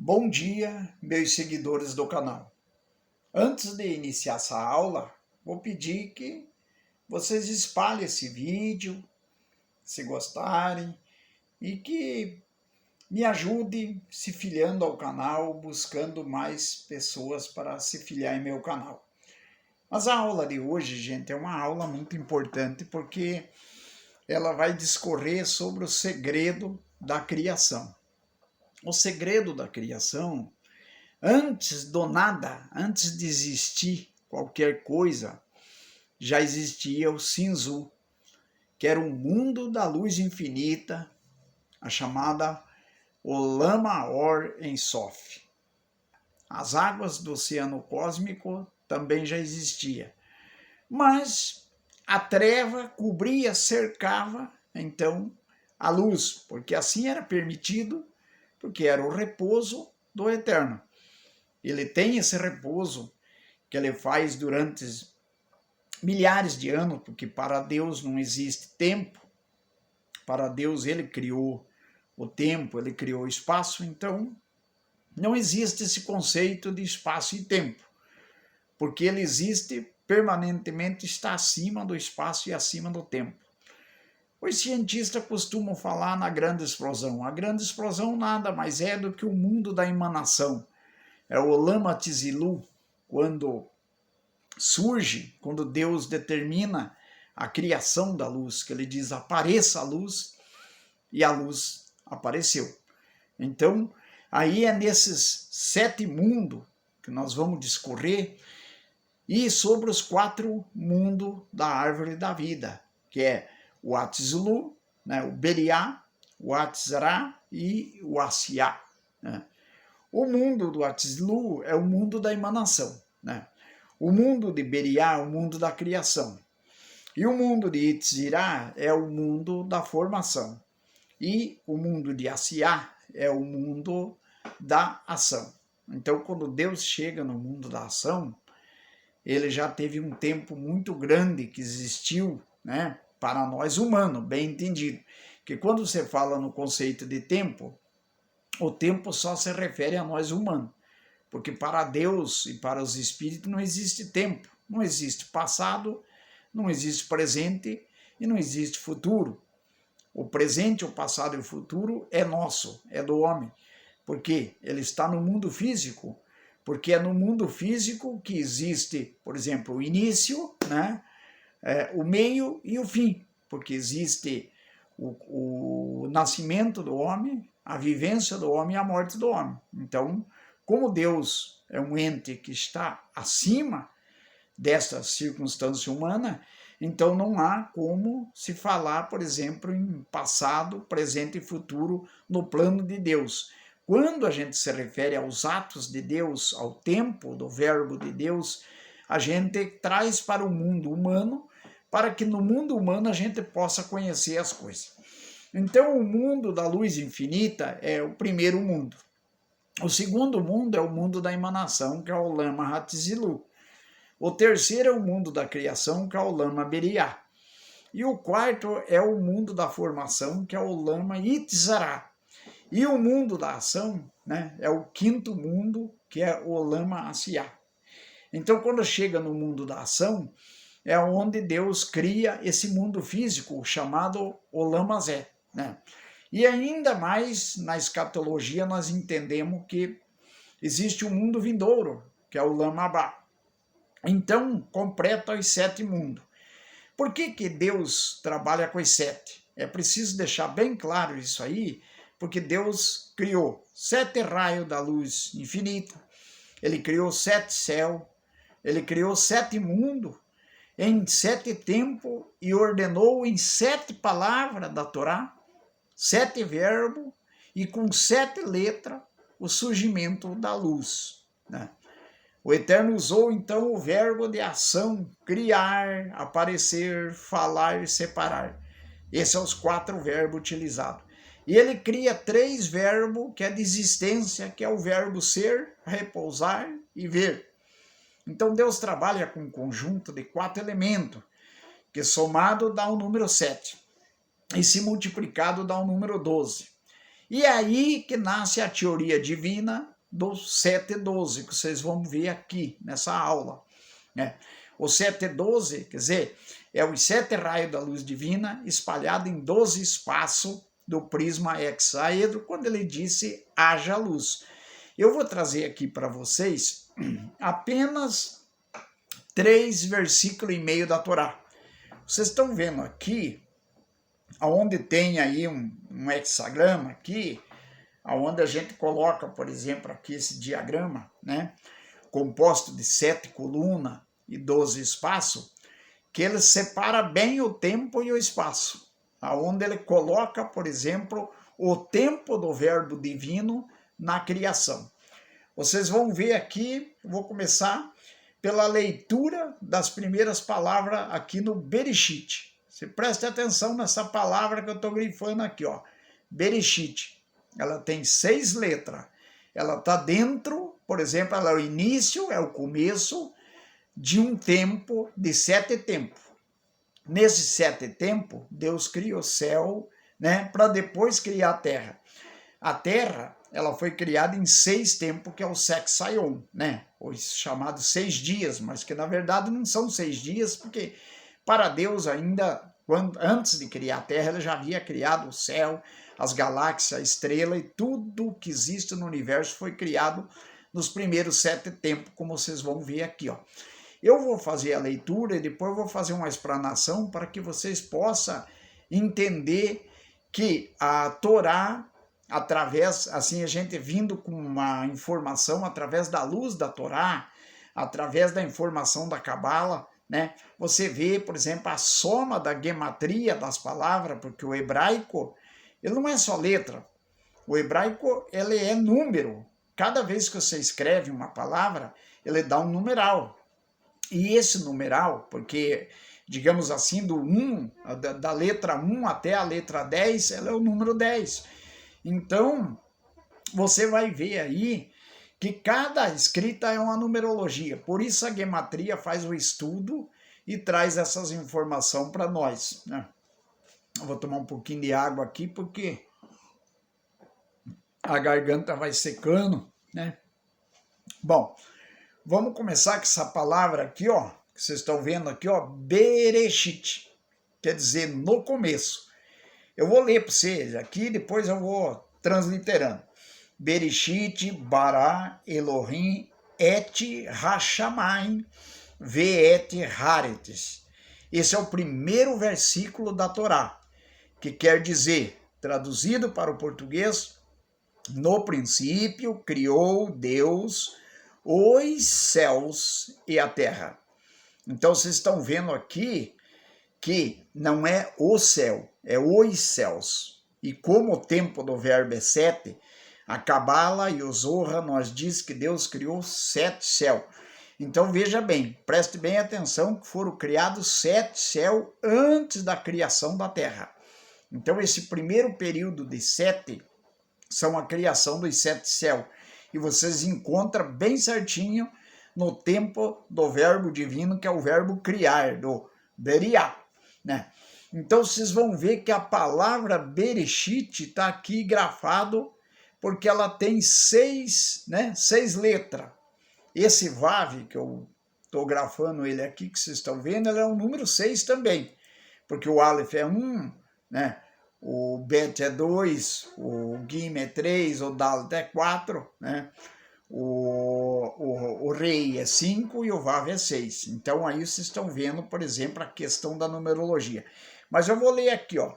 Bom dia, meus seguidores do canal. Antes de iniciar essa aula, vou pedir que vocês espalhem esse vídeo, se gostarem, e que me ajudem se filiando ao canal, buscando mais pessoas para se filiar em meu canal. Mas a aula de hoje, gente, é uma aula muito importante porque ela vai discorrer sobre o segredo da criação. O segredo da criação, antes do nada, antes de existir qualquer coisa, já existia o Sinzu, que era um mundo da luz infinita, a chamada Olam Or Ein Sof. As águas do oceano cósmico também já existia, mas a treva cobria, cercava, então, a luz, porque assim era permitido, porque era o repouso do Eterno. Ele tem esse repouso que ele faz durante milhares de anos, porque para Deus não existe tempo. Para Deus ele criou o tempo, ele criou o espaço, então não existe esse conceito de espaço e tempo, porque ele existe permanentemente, está acima do espaço e acima do tempo. Os cientistas costumam falar na grande explosão. A grande explosão nada mais é do que o mundo da emanação. É o Olam Atzilut, quando surge, quando Deus determina a criação da luz, que ele diz apareça a luz, e a luz apareceu. Então, aí é nesses 7 mundos que nós vamos discorrer, e sobre os 4 mundos da árvore da vida, que é o Atzilut, né, o Beriá, o Atzra e o Asiá, né? O mundo do Atzilut é o mundo da emanação, né? O mundo de Beriá é o mundo da criação. E o mundo de Itzirá é o mundo da formação. E o mundo de Asiá é o mundo da ação. Então, quando Deus chega no mundo da ação, ele já teve um tempo muito grande que existiu, né, para nós humanos, bem entendido. Que quando você fala no conceito de tempo, o tempo só se refere a nós humanos, porque para Deus e para os espíritos não existe tempo, não existe passado, não existe presente e não existe futuro. O presente, o passado e o futuro é nosso, é do homem, porque ele está no mundo físico, porque é no mundo físico que existe, por exemplo, o início, né, o meio e o fim, porque existe o nascimento do homem, a vivência do homem e a morte do homem. Então, como Deus é um ente que está acima dessa circunstância humana, então não há como se falar, por exemplo, em passado, presente e futuro no plano de Deus. Quando a gente se refere aos atos de Deus, ao tempo do verbo de Deus, a gente traz para o mundo humano, para que no mundo humano a gente possa conhecer as coisas. Então, o mundo da luz infinita é o primeiro mundo. O segundo mundo é o mundo da emanação, que é o Olam Atzilut. O terceiro é o mundo da criação, que é o Olam Beriá. E o quarto é o mundo da formação, que é o Olam Itzará. E o mundo da ação, né, é o quinto mundo, que é o Olam Asiá. Então, quando chega no mundo da ação, é onde Deus cria esse mundo físico, chamado Olam Azé, né? E ainda mais na escatologia nós entendemos que existe um mundo vindouro, que é o Olam Abá. Então, completa os 7 mundos. Por que Deus trabalha com os 7? É preciso deixar bem claro isso aí, porque Deus criou 7 raios da luz infinita, ele criou 7 céus, ele criou 7 mundos, em 7 tempos, e ordenou em 7 palavras da Torá, 7 verbos, e com 7 letras, o surgimento da luz, né? O Eterno usou então o verbo de ação, criar, aparecer, falar e separar. Esses são os 4 verbos utilizados. E ele cria 3 verbos, que é de existência, que é o verbo ser, repousar e ver. Então Deus trabalha com um conjunto de 4 elementos, que somado dá o número 7, e se multiplicado dá o número 12. E é aí que nasce a teoria divina do 712, que vocês vão ver aqui nessa aula, né? O 712, quer dizer, é os 7 raios da luz divina espalhados em 12 espaços do prisma hexaedro, quando ele disse haja luz. Eu vou trazer aqui para vocês apenas 3 versículos e meio da Torá. Vocês estão vendo aqui, onde tem aí um hexagrama aqui, onde a gente coloca, por exemplo, aqui esse diagrama, né, composto de 7 colunas e 12 espaços, que ele separa bem o tempo e o espaço, aonde ele coloca, por exemplo, o tempo do verbo divino na criação. Vocês vão ver aqui, eu vou começar pela leitura das primeiras palavras aqui no Bereshit. Você preste atenção nessa palavra que eu estou grifando aqui, ó, Bereshit. Ela tem 6 letras. Ela está dentro, por exemplo, ela é o início, é o começo de um tempo, de 7 tempos. Nesses 7 tempos, Deus cria o céu, né, para depois criar a terra. A terra, ela foi criada em 6 tempos, que é o Sexaion, né, os chamados 6 dias, mas que na verdade não são 6 dias, porque para Deus ainda, antes de criar a terra, ele já havia criado o céu, as galáxias, a estrela e tudo que existe no universo foi criado nos primeiros 7 tempos, como vocês vão ver aqui, ó. Eu vou fazer a leitura e depois vou fazer uma explanação para que vocês possam entender que a Torá, através, assim, a gente vindo com uma informação através da luz da Torá, através da informação da Cabala, né? Você vê, por exemplo, a soma da gematria das palavras, porque o hebraico, ele não é só letra. O hebraico, ele é número. Cada vez que você escreve uma palavra, ele dá um numeral. E esse numeral, porque, digamos assim, do 1, da letra 1 até a letra 10, ela é o número 10. Então, você vai ver aí que cada escrita é uma numerologia. Por isso a gematria faz o estudo e traz essas informações para nós, né? Eu vou tomar um pouquinho de água aqui, porque a garganta vai secando, né? Bom, vamos começar com essa palavra aqui, ó, que vocês estão vendo aqui, ó, Bereshit, quer dizer no começo. Eu vou ler para vocês aqui, depois eu vou transliterando. Bereshit bara Elohim et hashamayim ve'et haaretz. Esse é o primeiro versículo da Torá, que quer dizer, traduzido para o português, no princípio criou Deus os céus e a terra. Então vocês estão vendo aqui que não é o céu, é os céus. E como o tempo do verbo é 7, a Cabala e o Zohar nós diz que Deus criou 7 céus. Então veja bem, preste bem atenção que foram criados 7 céus antes da criação da terra. Então esse primeiro período de 7 são a criação dos 7 céus. E vocês encontram bem certinho no tempo do verbo divino, que é o verbo criar, do beriá, né? Então vocês vão ver que a palavra Bereshit está aqui grafado, porque ela tem 6 letras. Esse Vav, que eu estou grafando ele aqui, que vocês estão vendo, ele é o número 6 também, porque o Aleph é 1, né? O Bet é 2, o Gim é 3, o Dalet é 4, né? O Rei é 5 e o Vav é 6. Então aí vocês estão vendo, por exemplo, a questão da numerologia. Mas eu vou ler aqui, ó.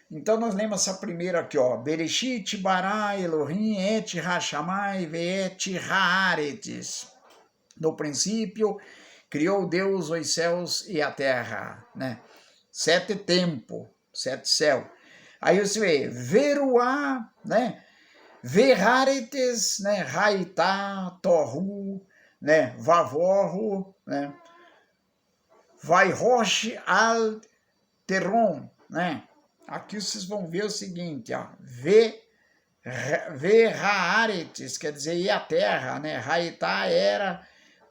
Então nós lemos essa primeira aqui, ó. Bereshit bara Elohim et hashamai ve'et haaretz. No princípio, criou Deus os céus e a terra, né? 7 tempos, 7 céus. Aí você vê, veruá, né? Verharetes, né? Raitá, torru, né? Vavorro, né? Vairosh al terron, né? Aqui vocês vão ver o seguinte, ó. Verharetes, quer dizer, e a terra, né? Raitá era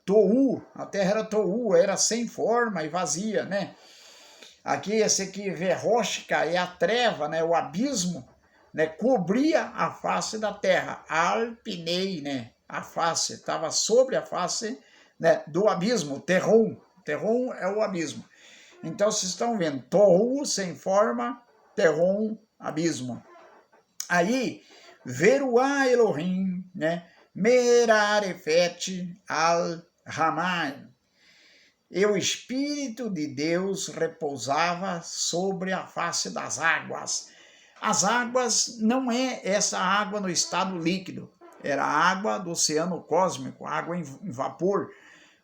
Tou, a terra era Tou, era sem forma e vazia, né? Aqui, esse aqui, Verroshka, é a treva, né? O abismo, né, cobria a face da terra. Alpinei, né, a face, estava sobre a face, né, do abismo, terrum. Terrum é o abismo. Então, vocês estão vendo, Tohu sem forma, terrum, abismo. Aí, Veruá Elohim, né, Merarefet al-Ramai. E o Espírito de Deus repousava sobre a face das águas. As águas não é essa água no estado líquido, era água do oceano cósmico, água em vapor,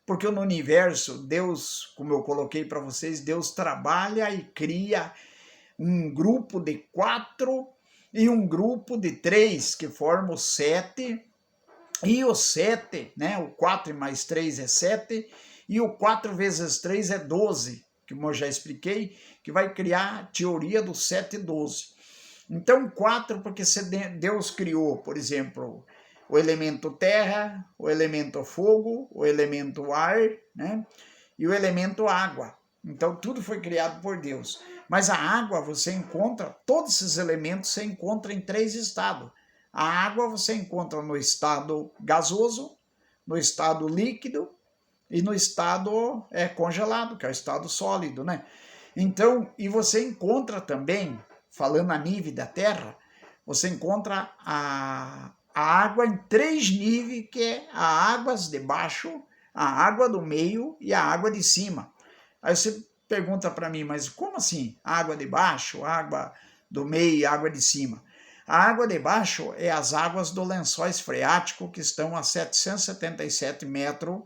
porque no universo, Deus, como eu coloquei para vocês, Deus trabalha e cria um grupo de 4 e um grupo de 3, que formam 7, e o 7, né, o 4 mais 3 é 7, e o 4 vezes 3 é 12, como eu já expliquei, que vai criar a teoria do 7 e 12. Então, 4, porque Deus criou, por exemplo, o elemento terra, o elemento fogo, o elemento ar, né, e o elemento água. Então, tudo foi criado por Deus. Mas a água, você encontra, todos esses elementos você encontra em 3 estados. A água você encontra no estado gasoso, no estado líquido e no estado congelado, que é o estado sólido, né? Então, e você encontra também, falando a nível da Terra, você encontra a água em 3 níveis, que é a águas de baixo, a água do meio e a água de cima. Aí você pergunta para mim, mas como assim? Água de baixo, água do meio e água de cima? A água de baixo é as águas do lençóis freático, que estão a 777 metros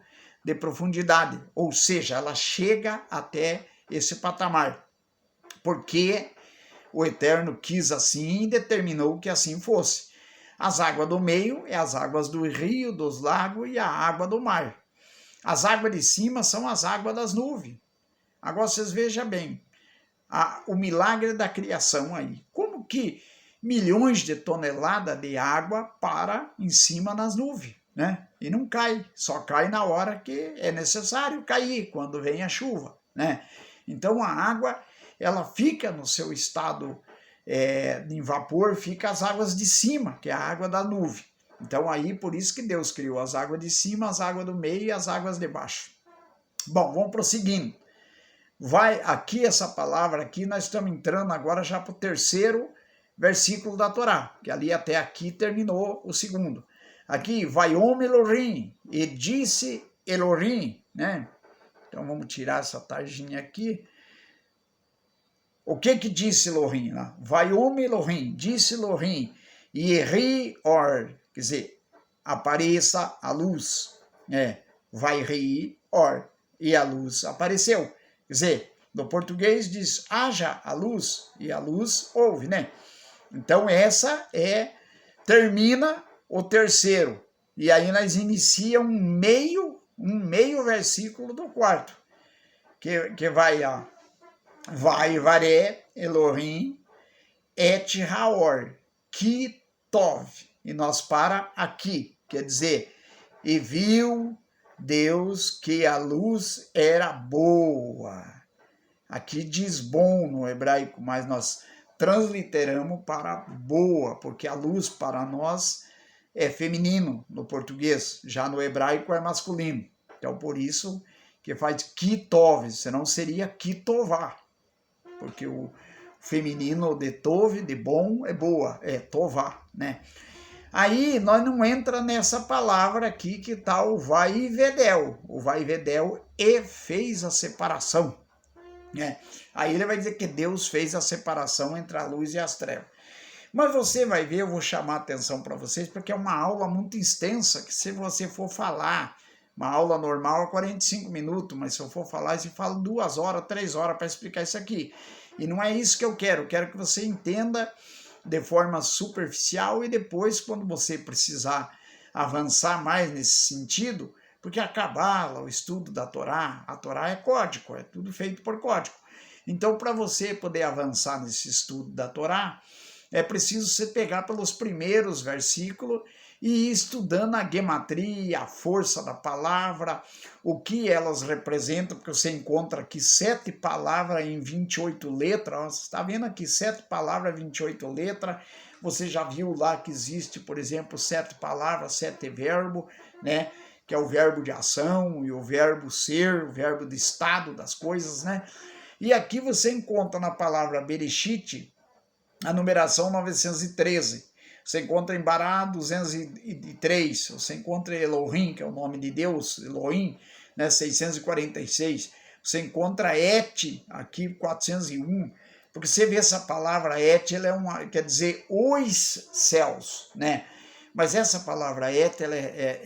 de profundidade, ou seja, ela chega até esse patamar, porque o Eterno quis assim e determinou que assim fosse. As águas do meio é as águas do rio, dos lagos e a água do mar. As águas de cima são as águas das nuvens. Agora vocês vejam bem, o milagre da criação aí. Como que milhões de toneladas de água para em cima nas nuvens, né? E não cai, só cai na hora que é necessário cair, quando vem a chuva, né? Então a água, ela fica no seu estado em vapor, fica as águas de cima, que é a água da nuvem. Então aí, por isso que Deus criou as águas de cima, as águas do meio e as águas de baixo. Bom, vamos prosseguindo. Vai aqui, essa palavra aqui, nós estamos entrando agora já para o 3º versículo da Torá, que ali até aqui terminou o 2º. Aqui, Vaiom Elohim, e disse Elohim, né? Então vamos tirar essa tarjinha aqui. O que disse Elohim lá? Vaiom Elohim, disse Elohim, Yeri Or, quer dizer, apareça a luz, vai ri Or, e a luz apareceu. Quer dizer, no português diz, haja a luz, e a luz houve, né? Então essa termina o 3º, e aí nós inicia um meio versículo do 4º, que vai, vai varé Elohim et haor, ki tov, e nós para aqui, quer dizer, e viu Deus que a luz era boa. Aqui diz bom no hebraico, mas nós transliteramos para boa, porque a luz para nós é feminino no português, já no hebraico é masculino. Então por isso que faz kitov, senão seria kitová, porque o feminino de tov, de bom, é boa, é tová, né? Aí nós não entra nessa palavra aqui que está o vaivedel. O vaivedel fez a separação, né? Aí ele vai dizer que Deus fez a separação entre a luz e as trevas. Mas você vai ver, eu vou chamar a atenção para vocês, porque é uma aula muito extensa, que se você for falar, uma aula normal é 45 minutos, mas se eu for falar, você fala 2 horas, 3 horas para explicar isso aqui. E não é isso que eu quero que você entenda de forma superficial e depois, quando você precisar avançar mais nesse sentido, porque a Cabala, o estudo da Torá, a Torá é código, é tudo feito por código. Então, para você poder avançar nesse estudo da Torá, é preciso você pegar pelos primeiros versículos e ir estudando a gematria, a força da palavra, o que elas representam, porque você encontra aqui 7 palavras em 28 letras, você está vendo aqui 7 palavras, 28 letras, Você já viu lá que existe, por exemplo, 7 palavras, 7 verbos, né? Que é o verbo de ação e o verbo ser, o verbo de estado das coisas, né? E aqui você encontra na palavra Bereshit a numeração 913. Você encontra em Bará 203. Você encontra Elohim, que é o nome de Deus, Elohim, né, 646. Você encontra Et, aqui 401. Porque você vê essa palavra Et, ela quer dizer os céus, né? Mas essa palavra Et,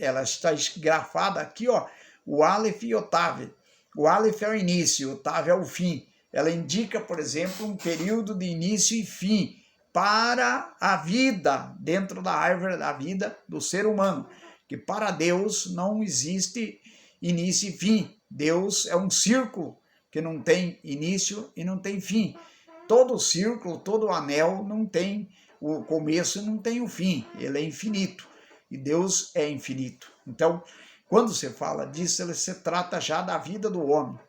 ela está grafada aqui, ó, o Aleph e o Tav. O Aleph é o início, o Tav é o fim. Ela indica, por exemplo, um período de início e fim para a vida, dentro da árvore da vida do ser humano. Que para Deus não existe início e fim. Deus é um círculo que não tem início e não tem fim. Todo círculo, todo anel não tem o começo e não tem o fim. Ele é infinito. E Deus é infinito. Então, quando você fala disso, você trata já da vida do homem.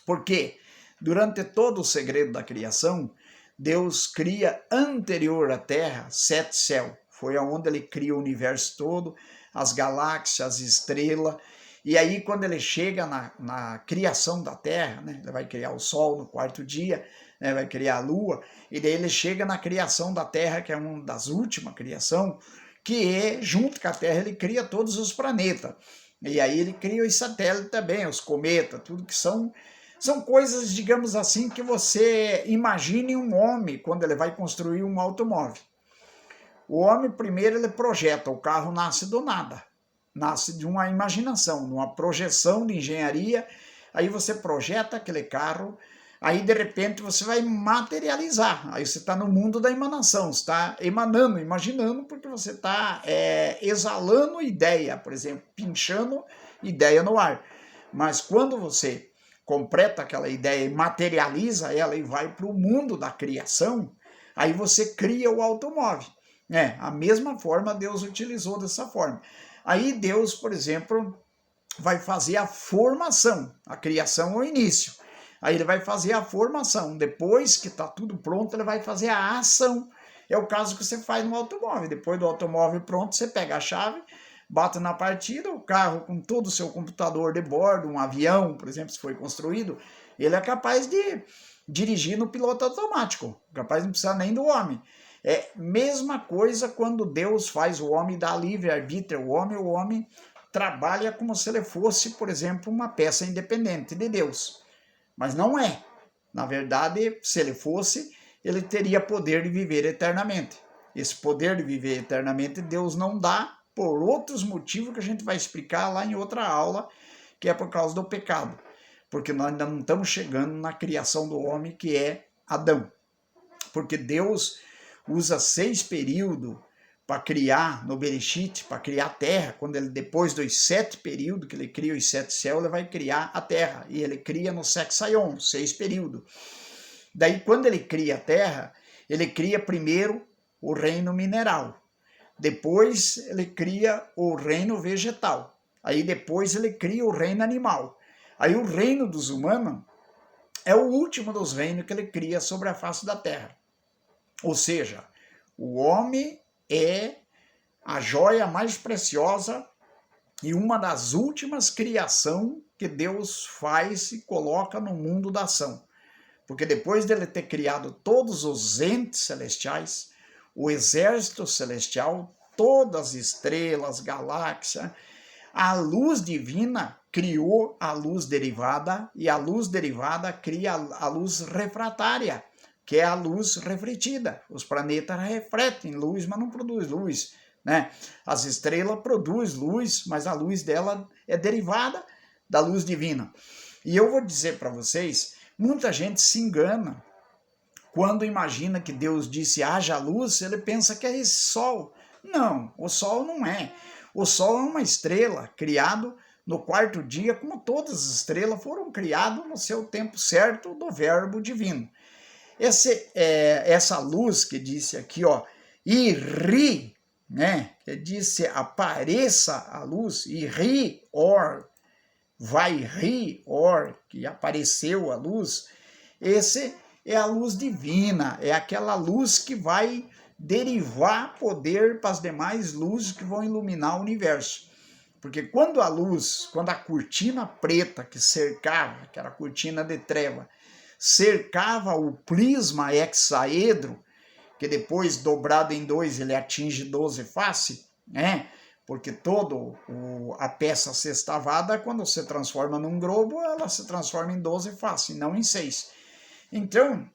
Por quê? Durante todo o segredo da criação, Deus cria anterior à Terra 7 céus. Foi aonde ele cria o universo todo, as galáxias, as estrelas. E aí, quando ele chega na criação da Terra, né, ele vai criar o Sol no 4º dia, né, vai criar a Lua, e daí ele chega na criação da Terra, que é uma das últimas criações, que é, junto com a Terra, ele cria todos os planetas. E aí ele cria os satélites também, os cometas, tudo que são coisas, digamos assim, que você imagine um homem quando ele vai construir um automóvel. O homem, primeiro, ele projeta, o carro nasce do nada, nasce de uma imaginação, de uma projeção de engenharia, aí você projeta aquele carro, aí de repente você vai materializar, aí você está no mundo da emanação, você está emanando, imaginando, porque você está exalando ideia, por exemplo, pinchando ideia no ar. Mas quando você completa aquela ideia e materializa ela e vai para o mundo da criação, aí você cria o automóvel. A mesma forma Deus utilizou dessa forma. Aí Deus, por exemplo, vai fazer a formação, a criação é o início. Aí ele vai fazer a formação, depois que está tudo pronto, ele vai fazer a ação. É o caso que você faz no automóvel. Depois do automóvel pronto, você pega a chave, bate na partida, o carro com todo o seu computador de bordo, um avião, por exemplo, se foi construído, ele é capaz de dirigir no piloto automático, capaz de não precisar nem do homem. É mesma coisa quando Deus faz o homem dar livre-arbítrio ao homem, o homem trabalha como se ele fosse, por exemplo, uma peça independente de Deus. Mas não é. Na verdade, se ele fosse, ele teria poder de viver eternamente. Esse poder de viver eternamente Deus não dá, por outros motivos que a gente vai explicar lá em outra aula, que é por causa do pecado. Porque nós ainda não estamos chegando na criação do homem, que é Adão. Porque Deus usa 6 períodos para criar no Bereshit, para criar a terra. Quando ele, depois dos 7 períodos que ele cria os 7 céus, ele vai criar a terra. E ele cria no Sexaion, 6 períodos. Daí, quando ele cria a terra, ele cria primeiro o reino mineral. Depois ele cria o reino vegetal. Aí depois ele cria o reino animal. Aí o reino dos humanos é o último dos reinos que ele cria sobre a face da terra. Ou seja, o homem é a joia mais preciosa e uma das últimas criações que Deus faz e coloca no mundo da ação. Porque depois dele ter criado todos os entes celestiais, o exército celestial, todas as estrelas, galáxias, a luz divina criou a luz derivada e a luz derivada cria a luz refratária, que é a luz refletida. Os planetas refletem luz, mas não produzem luz, né? As estrelas produzem luz, mas a luz dela é derivada da luz divina. E eu vou dizer para vocês, muita gente se engana quando imagina que Deus disse haja luz, ele pensa que é esse sol. Não, o sol não é. O sol é uma estrela criado no 4º dia, como todas as estrelas foram criadas no seu tempo certo do verbo divino. Essa luz que disse aqui, ó, iri, né, que disse apareça a luz, iri, or, vai ri, or, que apareceu a luz, esse é a luz divina, é aquela luz que vai derivar poder para as demais luzes que vão iluminar o universo. Porque quando a cortina preta que cercava, que era a cortina de treva, cercava o prisma hexaedro, que depois dobrado em 2 ele atinge 12 faces, né? Porque a peça sextavada, quando se transforma num globo, ela se transforma em 12 faces, não em 6. Então,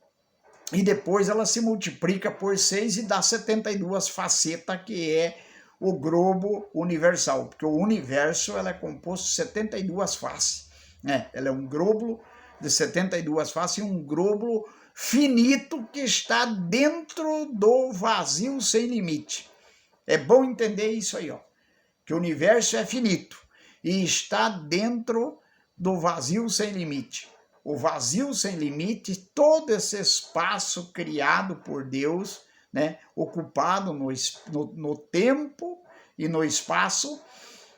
e depois ela se multiplica por 6 e dá 72 facetas, que é o globo universal, porque o universo ela é composto de 72 faces, né? Ela é um globo de 72 faces e um globo finito que está dentro do vazio sem limite. É bom entender isso aí, ó, que o universo é finito e está dentro do vazio sem limite. O vazio sem limite, todo esse espaço criado por Deus, né, ocupado no tempo e no espaço,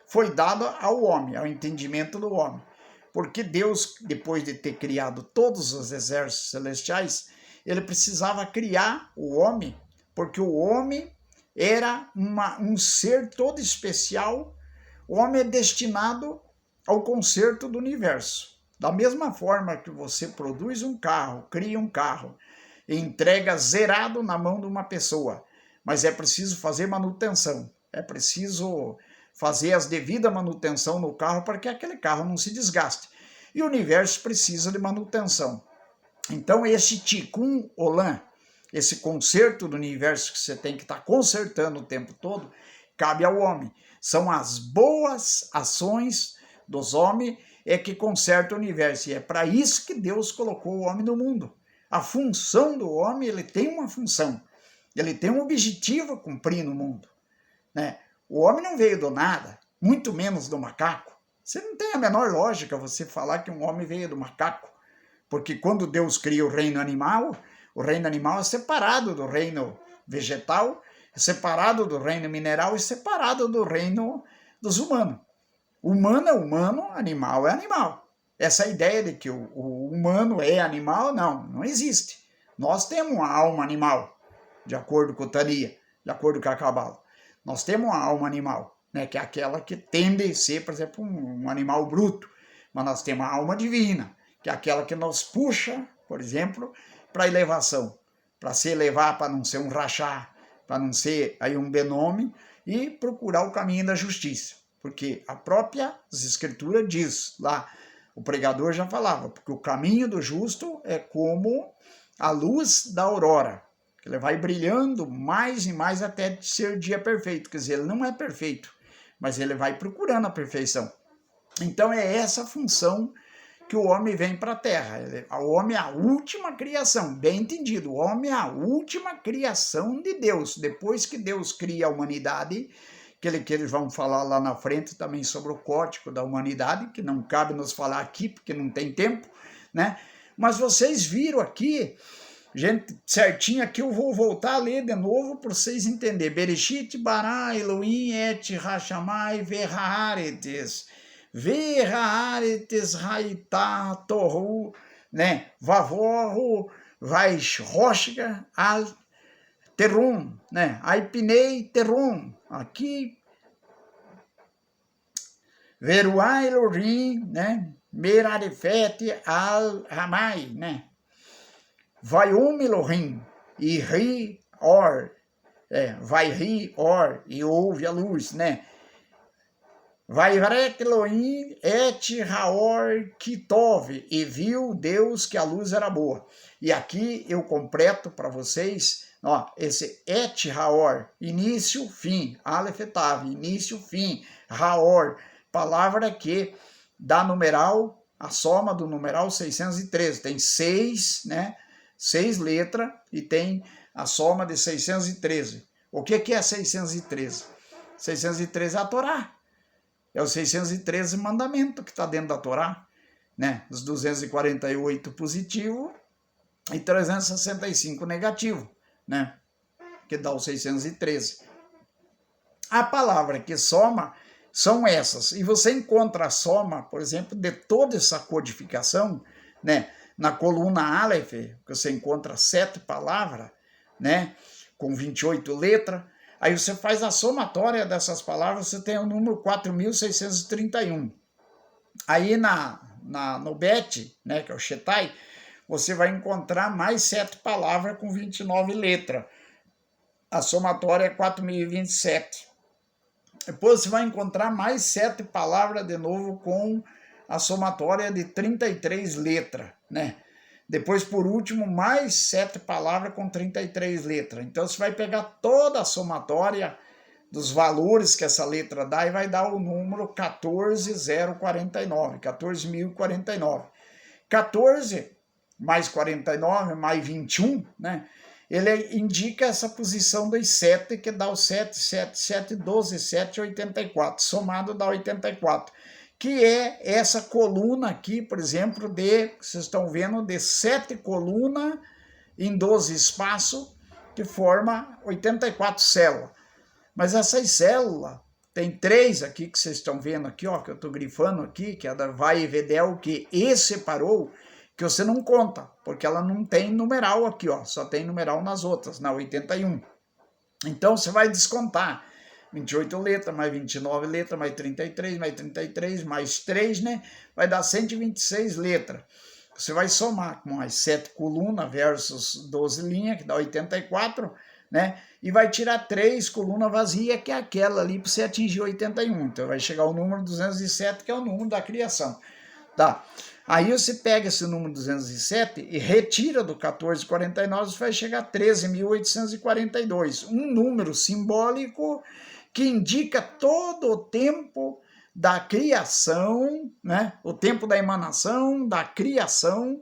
foi dado ao homem, ao entendimento do homem. Porque Deus, depois de ter criado todos os exércitos celestiais, ele precisava criar o homem, porque o homem era um ser todo especial. O homem é destinado ao conserto do universo. Da mesma forma que você produz um carro, cria um carro, e entrega zerado na mão de uma pessoa, mas é preciso fazer manutenção, é preciso fazer as devidas manutenção no carro para que aquele carro não se desgaste. E o universo precisa de manutenção. Então esse Tikkun Olam, esse conserto do universo que você tem que estar consertando o tempo todo, cabe ao homem. São as boas ações dos homens que consertam o universo. E é para isso que Deus colocou o homem no mundo. A função do homem, ele tem uma função. Ele tem um objetivo a cumprir no mundo, né? O homem não veio do nada, muito menos do macaco. Você não tem a menor lógica você falar que um homem veio do macaco. Porque quando Deus cria o reino animal é separado do reino vegetal, é separado do reino mineral e separado do reino dos humanos. Humano é humano, animal é animal. Essa ideia de que o humano é animal, não existe. Nós temos uma alma animal, de acordo com o Tania, de acordo com a Cabala. Nós temos uma alma animal, né, que é aquela que tende a ser, por exemplo, um animal bruto. Mas nós temos a alma divina, que é aquela que nos puxa, por exemplo, para a elevação, para se elevar, para não ser um rachá, para não ser aí um benome, e procurar o caminho da justiça. Porque a própria escritura diz lá, o pregador já falava, porque o caminho do justo é como a luz da aurora, que ele vai brilhando mais e mais até ser dia perfeito. Quer dizer, ele não é perfeito, mas ele vai procurando a perfeição. Então é essa função que o homem vem para a Terra. O homem é a última criação, bem entendido. O homem é a última criação de Deus. Depois que Deus cria a humanidade, que eles vão falar lá na frente também sobre o código da humanidade, que não cabe nos falar aqui, porque não tem tempo, né? Mas vocês viram aqui, gente, certinho aqui, eu vou voltar a ler de novo para vocês entenderem. Bereshit bara Elohim et hashamai verhaaretes. Verhaaretes haitah tohu, né? Vavorro vaishroshka al terum, né? Aipinei terum. Aqui, Veruá Elohim, né? Merarefete al-Ramai, né? Vaium Elohim, e ri or, vai ri or, e ouve a luz, né? Vairek Elohim et haor kitov, e viu Deus que a luz era boa. E aqui eu completo para vocês, ó, esse et haor, início, fim, aleph tav, início, fim, haor, palavra que dá numeral, a soma do numeral 613, tem 6, né? 6 letras e tem a soma de 613. O que é 613? 613 é a Torá. É os 613 mandamentos que está dentro da Torá, né? Os 248 positivo e 365 negativo, né? Que dá os 613. A palavra que soma são essas. E você encontra a soma, por exemplo, de toda essa codificação, né? Na coluna Aleph, que você encontra 7 palavras, né? com 28 letras. Aí você faz a somatória dessas palavras, você tem o número 4.631. Aí no Bet, né, que é o Shetai, você vai encontrar mais 7 palavras com 29 letras. A somatória é 4.027. Depois você vai encontrar mais 7 palavras de novo com a somatória de 33 letras, né? Depois, por último, mais 7 palavras com 33 letras. Então, você vai pegar toda a somatória dos valores que essa letra dá e vai dar o número 14.049, 14.049. 14 mais 49 mais 21, né? Ele indica essa posição dos 7, que dá o 7, 7, 7, 12, 7, 84. Somado dá 84. Que é essa coluna aqui, por exemplo, vocês estão vendo, de 7 colunas em 12 espaços, que forma 84 células. Mas essas células, tem 3 aqui que vocês estão vendo aqui, ó, que eu estou grifando aqui, que é da Vai e Vedel, que separou, que você não conta, porque ela não tem numeral aqui, ó, só tem numeral nas outras, na 81. Então você vai descontar 28 letras, mais 29 letras, mais 33, mais 3, né? Vai dar 126 letras. Você vai somar com as 7 colunas versus 12 linhas, que dá 84, né? E vai tirar 3 colunas vazias, que é aquela ali, para você atingir 81. Então vai chegar ao número 207, que é o número da criação. Tá? Aí você pega esse número 207 e retira do 1449, você vai chegar a 13.842. Um número simbólico que indica todo o tempo da criação, né? O tempo da emanação, da criação,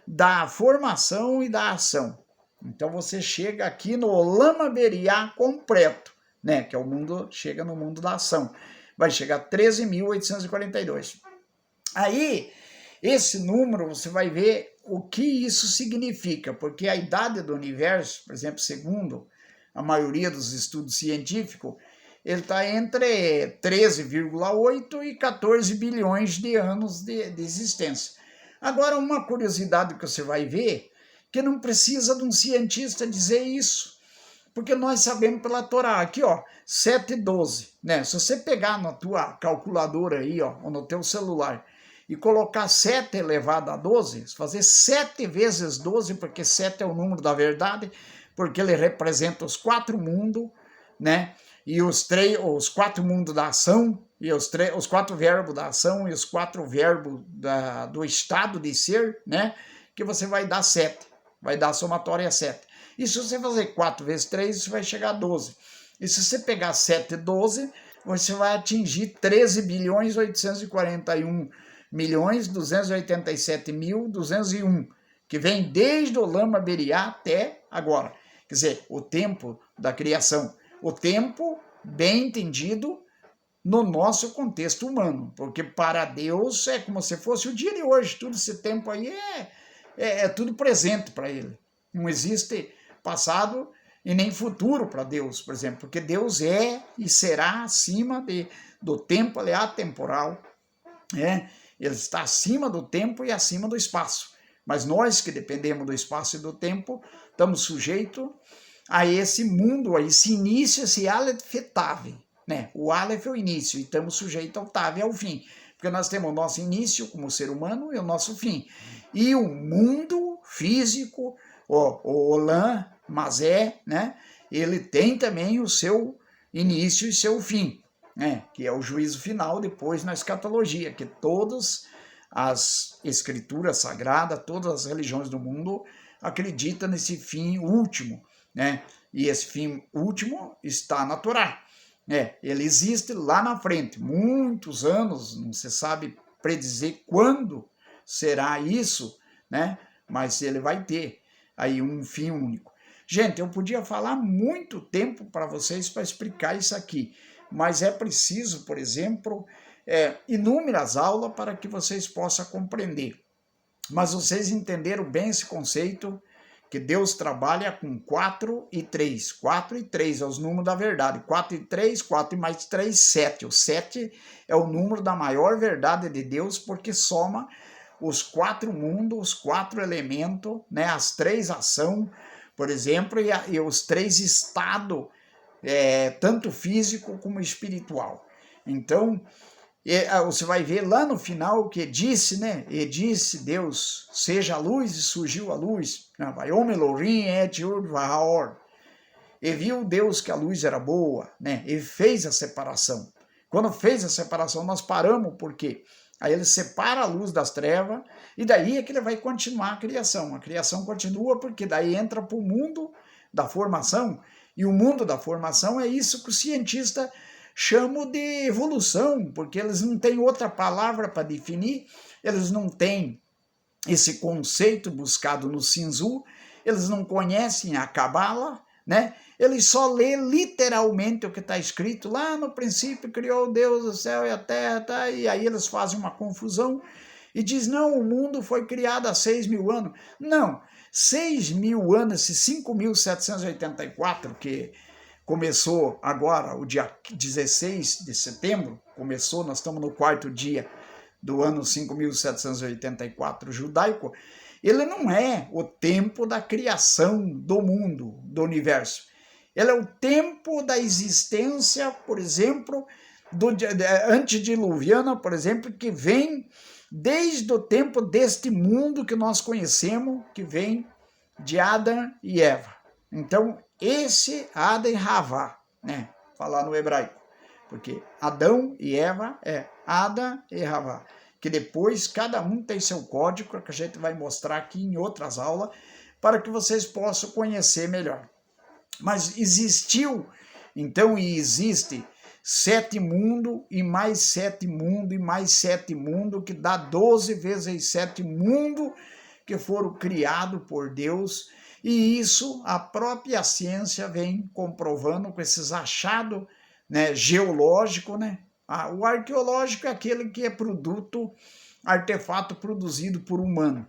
da formação e da ação. Então você chega aqui no Olam Beriá completo, né? Que é o mundo, chega no mundo da ação. Vai chegar a 13.842. Aí, esse número, você vai ver o que isso significa, porque a idade do universo, por exemplo, segundo a maioria dos estudos científicos, ele está entre 13,8 e 14 bilhões de anos de existência. Agora, uma curiosidade que você vai ver, que não precisa de um cientista dizer isso, porque nós sabemos pela Torá, aqui ó, 7,12, né? Se você pegar na tua calculadora aí, ó, ou no teu celular, e colocar 7 elevado a 12, fazer 7 vezes 12, porque 7 é o número da verdade, porque ele representa os 4 mundos, né? E os 4 mundos da ação, e os 4 verbos da ação, e os 4 verbos do estado de ser, né? Que você vai dar 7, vai dar a somatória 7. E se você fazer 4 vezes 3, você vai chegar a 12. E se você pegar 7 e 12, você vai atingir 13.841.287.201, que vem desde o Olam Beriá até agora. Quer dizer, o tempo da criação. O tempo bem entendido no nosso contexto humano, porque para Deus é como se fosse o dia de hoje, todo esse tempo aí é tudo presente para ele. Não existe passado e nem futuro para Deus, por exemplo, porque Deus é e será acima do tempo, ele é atemporal, né? Ele está acima do tempo e acima do espaço. Mas nós que dependemos do espaço e do tempo, estamos sujeitos a esse mundo, a esse início, esse Aleph Tav, né? O Aleph é o início e estamos sujeitos ao Tav, ao fim. Porque nós temos o nosso início como ser humano e o nosso fim. E o mundo físico, o Olam, Mazé, né? Ele tem também o seu início e seu fim, né? Que é o juízo final depois na escatologia, que todas as escrituras sagradas, todas as religiões do mundo acreditam nesse fim último, né? E esse fim último está na Torá, né? Ele existe lá na frente, muitos anos, não se sabe predizer quando será isso, né? Mas ele vai ter aí um fim único. Gente, eu podia falar muito tempo para vocês para explicar isso aqui, mas é preciso, por exemplo, inúmeras aulas para que vocês possam compreender. Mas vocês entenderam bem esse conceito, que Deus trabalha com 4 e 3. 4 e 3 é os números da verdade. 4 e 3, 4 e mais 3, 7. O 7 é o número da maior verdade de Deus, porque soma os 4 mundos, os 4 elementos, né, as 3 ações, por exemplo, e os 3 estados, tanto físico como espiritual. Então, você vai ver lá no final o que disse, né? E disse Deus, seja a luz, e surgiu a luz. E viu Deus que a luz era boa, né? E fez a separação. Quando fez a separação, nós paramos, por quê? Aí ele separa a luz das trevas, e daí é que ele vai continuar a criação. A criação continua porque daí entra para o mundo da formação, e o mundo da formação é isso que os cientistas chamam de evolução, porque eles não têm outra palavra para definir, eles não têm esse conceito buscado no Sinzu, eles não conhecem a Cabala, né? Eles só lê literalmente o que está escrito lá no princípio, criou Deus o céu e a terra, tá? E aí eles fazem uma confusão e diz, não, o mundo foi criado há 6.000 anos. Não, 6.000 anos, esse 5.784, que começou agora, o dia 16 de setembro, começou, nós estamos no 4º dia do ano 5.784 judaico, ele não é o tempo da criação do mundo, do universo. Ele é o tempo da existência, por exemplo, antediluviana, por exemplo, que vem desde o tempo deste mundo que nós conhecemos, que vem de Adão e Eva. Então, esse Adão e Havá, né? Falar no hebraico. Porque Adão e Eva é Adão e Havá. Que depois cada um tem seu código, que a gente vai mostrar aqui em outras aulas, para que vocês possam conhecer melhor. Mas existiu, então, e existe 7 mundos, e mais 7 mundos, e mais 7 mundos, que dá 12 vezes 7 mundos que foram criados por Deus, e isso a própria ciência vem comprovando com esses achados, né, geológicos, né? O arqueológico é aquele que é artefato produzido por humano.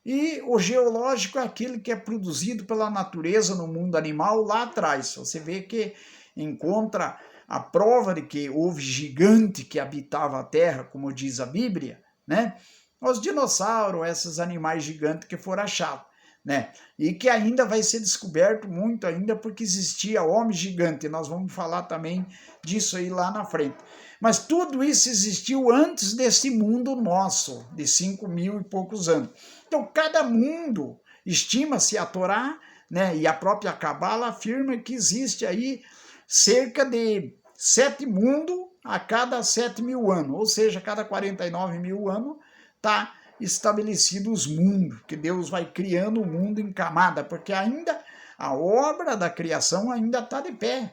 E o geológico é aquele que é produzido pela natureza no mundo animal lá atrás. Você vê que encontra a prova de que houve gigante que habitava a Terra, como diz a Bíblia, né? Os dinossauros, esses animais gigantes que foram achados, né? E que ainda vai ser descoberto muito ainda porque existia homem gigante. Nós vamos falar também disso aí lá na frente. Mas tudo isso existiu antes desse mundo nosso, de 5.000 e poucos anos. Então, cada mundo, estima-se a Torá, né, e a própria Cabala afirma que existe aí cerca de 7 mundos a cada 7.000 anos, ou seja, a cada 49.000 anos está estabelecido os mundos, que Deus vai criando o mundo em camada, porque ainda a obra da criação ainda está de pé.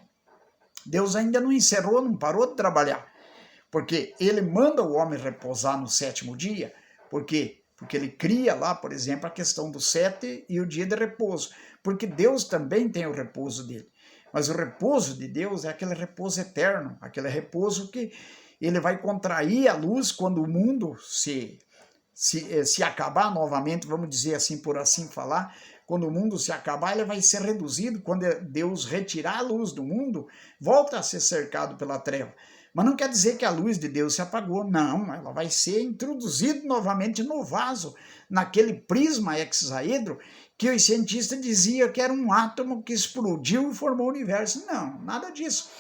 Deus ainda não encerrou, não parou de trabalhar. Porque ele manda o homem repousar no 7º dia. Por quê? Porque ele cria lá, por exemplo, a questão do 7 e o dia de repouso. Porque Deus também tem o repouso dele. Mas o repouso de Deus é aquele repouso eterno, aquele repouso que ele vai contrair a luz quando o mundo se acabar novamente, vamos dizer assim, por assim falar. Quando o mundo se acabar, ele vai ser reduzido. Quando Deus retirar a luz do mundo, volta a ser cercado pela treva. Mas não quer dizer que a luz de Deus se apagou, não, ela vai ser introduzida novamente no vaso, naquele prisma hexaedro que os cientistas diziam que era um átomo que explodiu e formou o universo. Não, nada disso.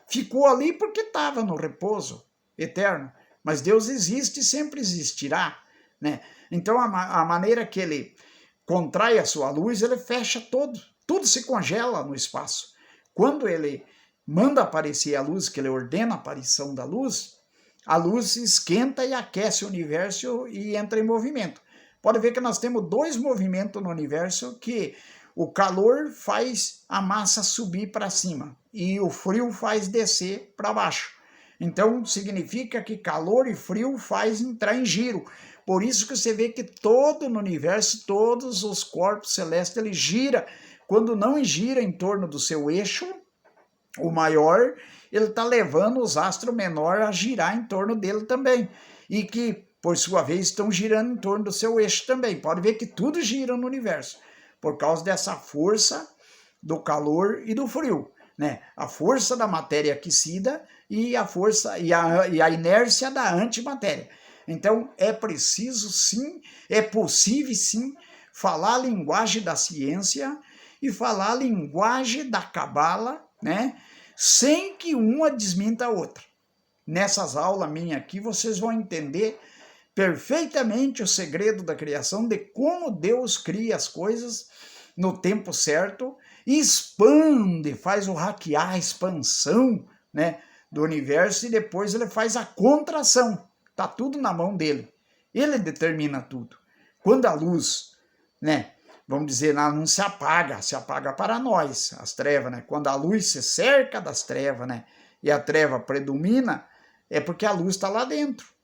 Ficou ali porque estava no repouso eterno, mas Deus existe e sempre existirá, né? Então a maneira que ele contrai a sua luz, ele fecha tudo se congela no espaço. Quando ele manda aparecer a luz, que ele ordena a aparição da luz, a luz esquenta e aquece o universo e entra em movimento. Pode ver que nós temos 2 movimentos no universo, que o calor faz a massa subir para cima e o frio faz descer para baixo. Então, significa que calor e frio faz entrar em giro. Por isso que você vê que todo no universo, todos os corpos celestes, ele gira. Quando não gira em torno do seu eixo, o maior, ele está levando os astros menores a girar em torno dele também. E que, por sua vez, estão girando em torno do seu eixo também. Pode ver que tudo gira no universo, por causa dessa força do calor e do frio, né? A força da matéria aquecida e a força e a inércia da antimatéria. Então, é preciso sim, é possível sim, falar a linguagem da ciência e falar a linguagem da Cabala, né? Sem que uma desminta a outra. Nessas aulas minhas aqui, vocês vão entender perfeitamente o segredo da criação, de como Deus cria as coisas no tempo certo, expande, faz o hackear, a expansão, né, do universo, e depois ele faz a contração. Tá tudo na mão dele. Ele determina tudo. Quando a luz, né, vamos dizer, ela não se apaga para nós, as trevas, né? Quando a luz se cerca das trevas, né, e a treva predomina, é porque a luz está lá dentro.